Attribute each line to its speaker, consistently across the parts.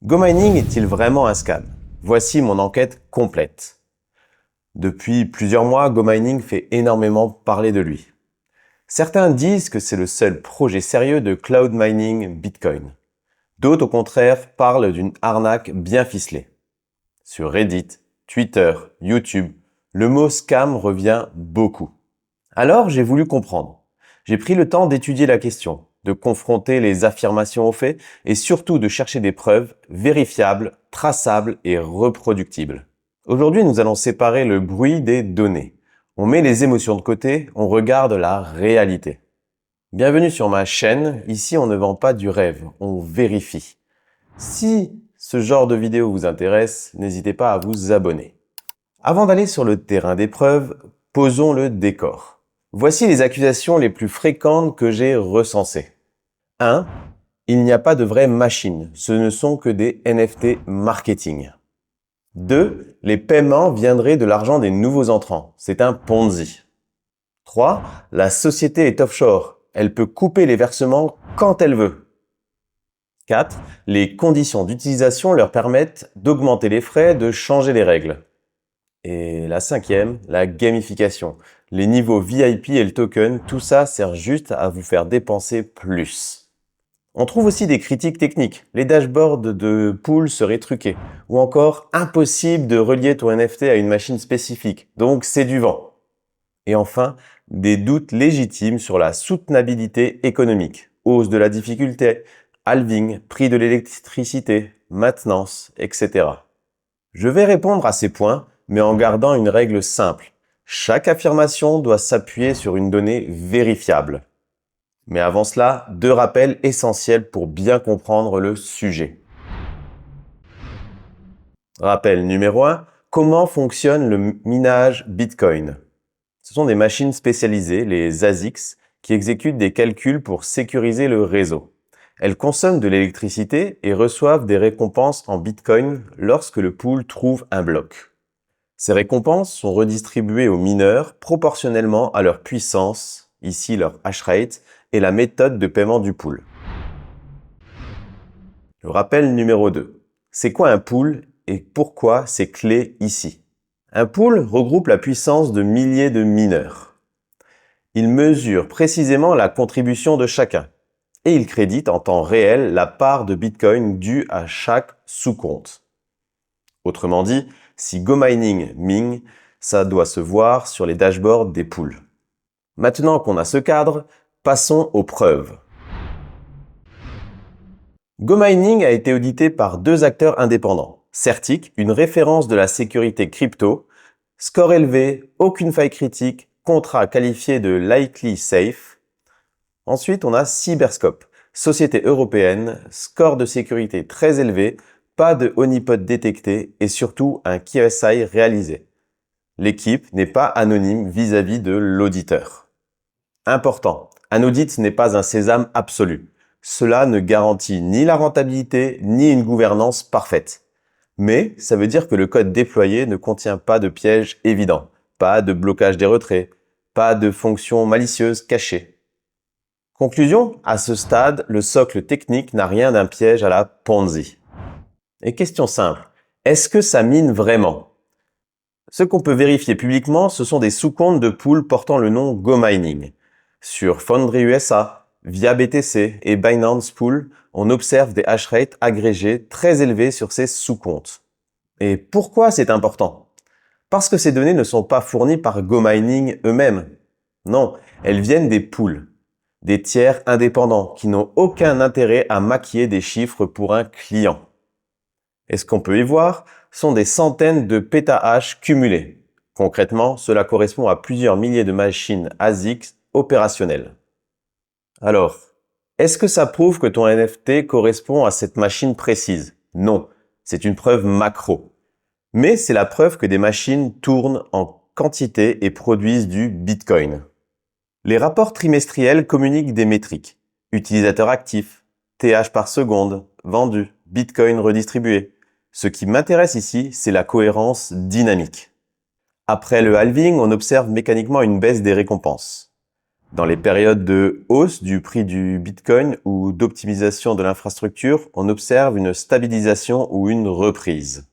Speaker 1: GoMining est-il vraiment un scam? Voici mon enquête complète. Depuis plusieurs mois, GoMining fait énormément parler de lui. Certains disent que c'est le seul projet sérieux de cloud mining Bitcoin. D'autres, au contraire, parlent d'une arnaque bien ficelée. Sur Reddit, Twitter, YouTube, le mot scam revient beaucoup. Alors, j'ai voulu comprendre. J'ai pris le temps d'étudier la question, de confronter les affirmations aux faits et surtout de chercher des preuves vérifiables, traçables et reproductibles. Aujourd'hui, nous allons séparer le bruit des données. On met les émotions de côté, on regarde la réalité. Bienvenue sur ma chaîne, ici on ne vend pas du rêve, on vérifie. Si ce genre de vidéo vous intéresse, n'hésitez pas à vous abonner. Avant d'aller sur le terrain des preuves, posons le décor. Voici les accusations les plus fréquentes que j'ai recensées. 1. Il n'y a pas de vraies machines, ce ne sont que des NFT marketing. 2. Les paiements viendraient de l'argent des nouveaux entrants, c'est un Ponzi. 3. La société est offshore, elle peut couper les versements quand elle veut. 4. Les conditions d'utilisation leur permettent d'augmenter les frais, de changer les règles. Et la 5e, la gamification. Les niveaux VIP et le token, tout ça sert juste à vous faire dépenser plus. On trouve aussi des critiques techniques. Les dashboards de pool seraient truqués. Ou encore, impossible de relier ton NFT à une machine spécifique. Donc, c'est du vent. Et enfin, des doutes légitimes sur la soutenabilité économique. Hausse de la difficulté, halving, prix de l'électricité, maintenance, etc. Je vais répondre à ces points, mais en gardant une règle simple. Chaque affirmation doit s'appuyer sur une donnée vérifiable. Mais avant cela, 2 rappels essentiels pour bien comprendre le sujet. Rappel numéro 1, comment fonctionne le minage Bitcoin? Ce sont des machines spécialisées, les ASICs, qui exécutent des calculs pour sécuriser le réseau. Elles consomment de l'électricité et reçoivent des récompenses en Bitcoin lorsque le pool trouve un bloc. Ces récompenses sont redistribuées aux mineurs proportionnellement à leur puissance, ici leur hash rate, et la méthode de paiement du pool. Le rappel numéro 2. C'est quoi un pool et pourquoi c'est clé ici? Un pool regroupe la puissance de milliers de mineurs. Il mesure précisément la contribution de chacun et il crédite en temps réel la part de Bitcoin due à chaque sous-compte. Autrement dit, si GoMining mine, ça doit se voir sur les dashboards des pools. Maintenant qu'on a ce cadre, passons aux preuves. GoMining a été audité par 2 acteurs indépendants. Certic, une référence de la sécurité crypto, score élevé, aucune faille critique, contrat qualifié de likely safe. Ensuite, on a Cyberscope, société européenne, score de sécurité très élevé, pas de honeypot détecté et surtout un KSI réalisé. L'équipe n'est pas anonyme vis-à-vis de l'auditeur. Important, un audit n'est pas un sésame absolu. Cela ne garantit ni la rentabilité ni une gouvernance parfaite. Mais ça veut dire que le code déployé ne contient pas de pièges évidents, pas de blocage des retraits, pas de fonctions malicieuses cachées. Conclusion, à ce stade, le socle technique n'a rien d'un piège à la Ponzi. Et question simple, est-ce que ça mine vraiment? Ce qu'on peut vérifier publiquement, ce sont des sous-comptes de pools portant le nom GoMining. Sur Foundry USA, via BTC et Binance Pool, on observe des hash rates agrégés très élevés sur ces sous-comptes. Et pourquoi c'est important? Parce que ces données ne sont pas fournies par GoMining eux-mêmes. Non, elles viennent des pools, des tiers indépendants qui n'ont aucun intérêt à maquiller des chiffres pour un client. Et ce qu'on peut y voir sont des centaines de pétahash cumulés. Concrètement, cela correspond à plusieurs milliers de machines ASIC opérationnelles. Alors, est-ce que ça prouve que ton NFT correspond à cette machine précise? Non, c'est une preuve macro. Mais c'est la preuve que des machines tournent en quantité et produisent du Bitcoin. Les rapports trimestriels communiquent des métriques. Utilisateurs actifs, TH par seconde, vendus, Bitcoin redistribué. Ce qui m'intéresse ici, c'est la cohérence dynamique. Après le halving, on observe mécaniquement une baisse des récompenses. Dans les périodes de hausse du prix du Bitcoin ou d'optimisation de l'infrastructure, on observe une stabilisation ou une reprise.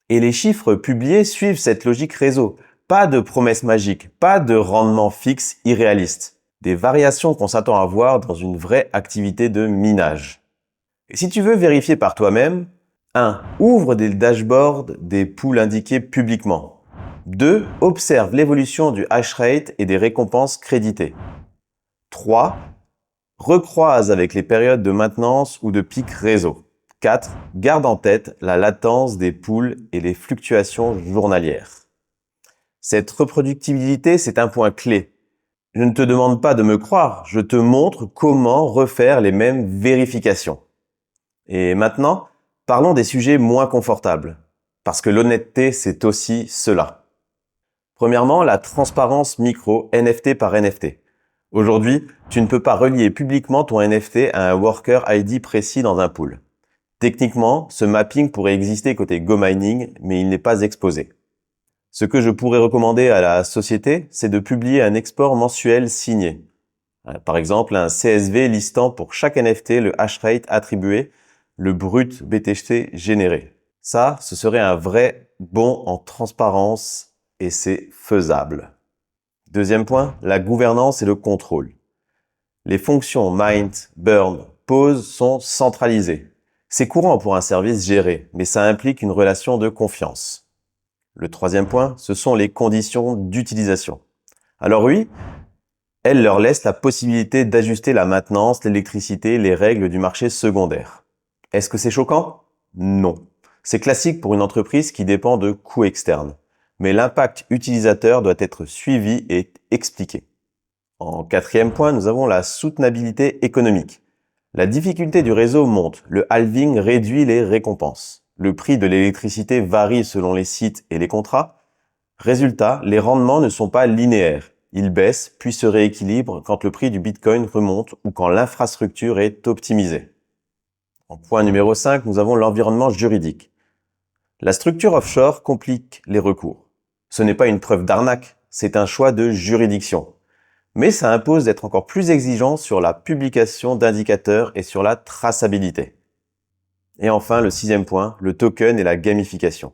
Speaker 1: Et les chiffres publiés suivent cette logique réseau. Pas de promesses magiques, pas de rendement fixe irréaliste. Des variations qu'on s'attend à voir dans une vraie activité de minage. Et si tu veux vérifier par toi-même, 1. Ouvre des dashboards des pools indiqués publiquement. 2. Observe l'évolution du hash rate et des récompenses créditées. 3. Recroise avec les périodes de maintenance ou de pic réseau. 4. Garde en tête la latence des pools et les fluctuations journalières. Cette reproductibilité, c'est un point clé. Je ne te demande pas de me croire, je te montre comment refaire les mêmes vérifications. Et maintenant, parlons des sujets moins confortables, parce que l'honnêteté, c'est aussi cela. Premièrement, la transparence micro, NFT par NFT. Aujourd'hui, tu ne peux pas relier publiquement ton NFT à un worker ID précis dans un pool. Techniquement, ce mapping pourrait exister côté GoMining, mais il n'est pas exposé. Ce que je pourrais recommander à la société, c'est de publier un export mensuel signé. Par exemple, un CSV listant pour chaque NFT le hash rate attribué, le brut BTC généré. Ça, ce serait un vrai bond en transparence et c'est faisable. Deuxième point, la gouvernance et le contrôle. Les fonctions mint, burn, pause sont centralisées. C'est courant pour un service géré, mais ça implique une relation de confiance. Le troisième point, ce sont les conditions d'utilisation. Alors oui, elles leur laissent la possibilité d'ajuster la maintenance, l'électricité, les règles du marché secondaire. Est-ce que c'est choquant? Non. C'est classique pour une entreprise qui dépend de coûts externes. Mais l'impact utilisateur doit être suivi et expliqué. En quatrième point, nous avons la soutenabilité économique. La difficulté du réseau monte, le halving réduit les récompenses. Le prix de l'électricité varie selon les sites et les contrats. Résultat, les rendements ne sont pas linéaires. Ils baissent puis se rééquilibrent quand le prix du Bitcoin remonte ou quand l'infrastructure est optimisée. En point numéro 5, nous avons l'environnement juridique. La structure offshore complique les recours. Ce n'est pas une preuve d'arnaque, c'est un choix de juridiction. Mais ça impose d'être encore plus exigeant sur la publication d'indicateurs et sur la traçabilité. Et enfin, le sixième point, le token et la gamification.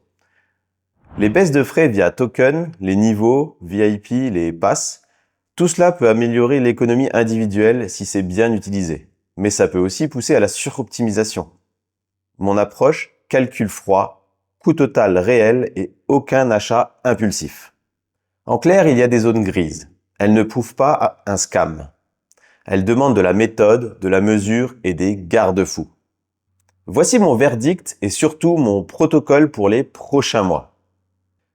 Speaker 1: Les baisses de frais via token, les niveaux, VIP, les passes, tout cela peut améliorer l'économie individuelle si c'est bien utilisé. Mais ça peut aussi pousser à la suroptimisation. Mon approche, calcul froid, coût total réel et aucun achat impulsif. En clair, il y a des zones grises. Elles ne prouvent pas un scam. Elles demandent de la méthode, de la mesure et des garde-fous. Voici mon verdict et surtout mon protocole pour les prochains mois.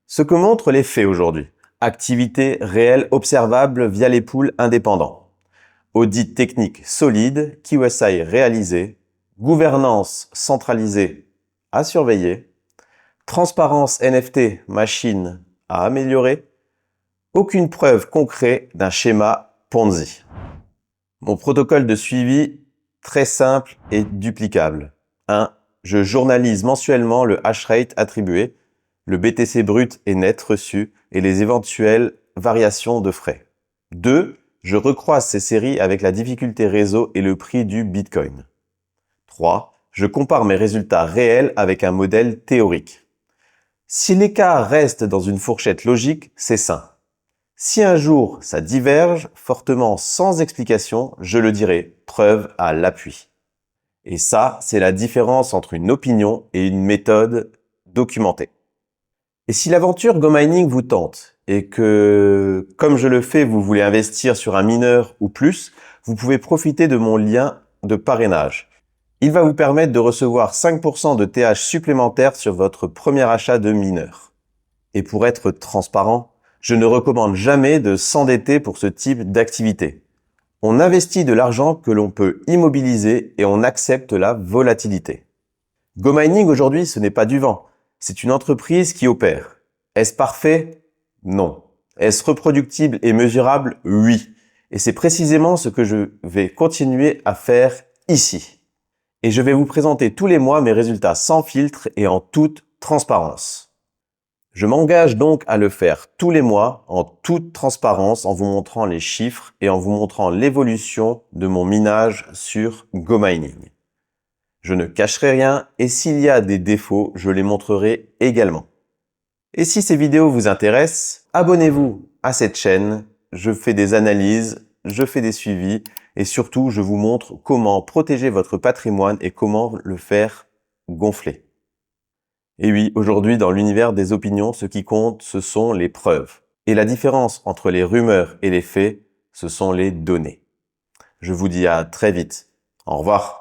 Speaker 1: Ce que montrent les faits aujourd'hui. Activité réelle observable via les pools indépendants. Audit technique solide, QSI réalisé, gouvernance centralisée à surveiller, transparence NFT machine à améliorer, aucune preuve concrète d'un schéma Ponzi. Mon protocole de suivi très simple et duplicable. 1. Je journalise mensuellement le hash rate attribué, le BTC brut et net reçu et les éventuelles variations de frais. 2. Je recroise ces séries avec la difficulté réseau et le prix du Bitcoin. 3. Je compare mes résultats réels avec un modèle théorique. Si l'écart reste dans une fourchette logique, c'est sain. Si un jour ça diverge fortement sans explication, je le dirai, preuve à l'appui. Et ça, c'est la différence entre une opinion et une méthode documentée. Et si l'aventure GoMining vous tente et que, comme je le fais, vous voulez investir sur un mineur ou plus, vous pouvez profiter de mon lien de parrainage. Il va vous permettre de recevoir 5% de TH supplémentaires sur votre premier achat de mineur. Et pour être transparent, je ne recommande jamais de s'endetter pour ce type d'activité. On investit de l'argent que l'on peut immobiliser et on accepte la volatilité. GoMining aujourd'hui, ce n'est pas du vent. C'est une entreprise qui opère. Est-ce parfait? Non. Est-ce reproductible et mesurable? Oui. Et c'est précisément ce que je vais continuer à faire ici. Et je vais vous présenter tous les mois mes résultats sans filtre et en toute transparence. Je m'engage donc à le faire tous les mois en toute transparence en vous montrant les chiffres et en vous montrant l'évolution de mon minage sur GoMining. Je ne cacherai rien et s'il y a des défauts, je les montrerai également. Et si ces vidéos vous intéressent, abonnez-vous à cette chaîne. Je fais des analyses, je fais des suivis et surtout, je vous montre comment protéger votre patrimoine et comment le faire gonfler. Et oui, aujourd'hui, dans l'univers des opinions, ce qui compte, ce sont les preuves. Et la différence entre les rumeurs et les faits, ce sont les données. Je vous dis à très vite. Au revoir.